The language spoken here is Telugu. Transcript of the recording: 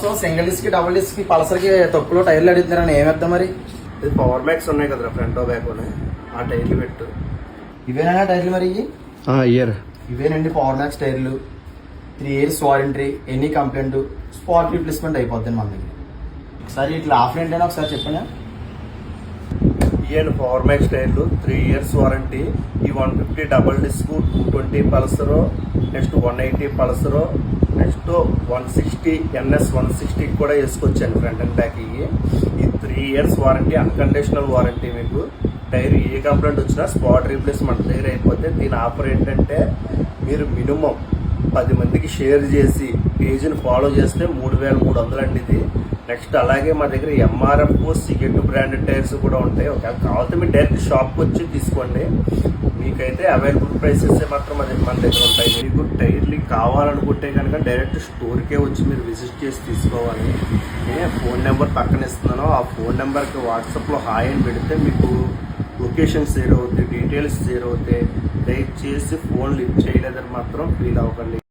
కోసం single disc double disc Pulsar కి తక్కువలో టైర్లు అడుగుతున్నారని ఏమేద్దాం మరి? ఇది పవర్ మ్యాక్స్ ఉన్నాయి కదరా, ఫ్రంట్ బ్యాక్ ఉన్నాయి, ఆ టైర్లు పెట్టు. ఇవేనా టైర్లు మరి? ఇయర్ ఇవేనండి పవర్ మ్యాక్స్ టైర్లు. 3 years warranty, any complaint spot replacement అయిపోద్ది మన దగ్గర. ఒకసారి ఇట్లా ఆఫర్ ఏంటైనా ఒకసారి చెప్పండి. ఇయర్ పవర్ మ్యాక్స్ టైర్లు 3 years వారంటీ. ఈ 150 double disc, 220 Pulsar, next 180 Pulsar, next 160 NS 160 కూడా వేసుకొచ్చాను ఫ్రంట్ అండ్ బ్యాక్. ఈ 3 years వారంటీ, అన్కండిషనల్ వారంటీ. మీకు టైర్ ఏ కంప్లైంట్ వచ్చినా స్పాట్ రీప్లేస్మెంట్ టైర్ అయిపోతే. దీని ఆఫర్ ఏంటంటే మీరు మినిమం 10 మందికి షేర్ చేసి పేజీని ఫాలో చేస్తే 3300 అండి ఇది. నెక్స్ట్ అలాగే మా దగ్గర MRF, సిగెట్ బ్రాండెడ్ టైర్స్ కూడా ఉంటాయి. ఒకవేళ కావాలంటే మీరు డైరెక్ట్ షాప్కి వచ్చి తీసుకోండి. మీకైతే అవైలబుల్ ప్రైసెస్ మాత్రం మన దగ్గర ఉంటాయి. మీకు టైర్లు కావాలనుకుంటే కనుక డైరెక్ట్ స్టోర్కే వచ్చి మీరు విజిట్ చేసి తీసుకోవాలి. నేను ఫోన్ నెంబర్ పక్కన ఇస్తున్నాను, ఆ ఫోన్ నెంబర్కి వాట్సాప్లో హాయ్ అని పెడితే మీకు లొకేషన్ షేర్ అవుతాయి, డీటెయిల్స్ షేర్ అవుతాయి. దయచేసి ఫోన్ లిఫ్ట్ చేయలేదని మాత్రం ఫీల్ అవ్వకండి.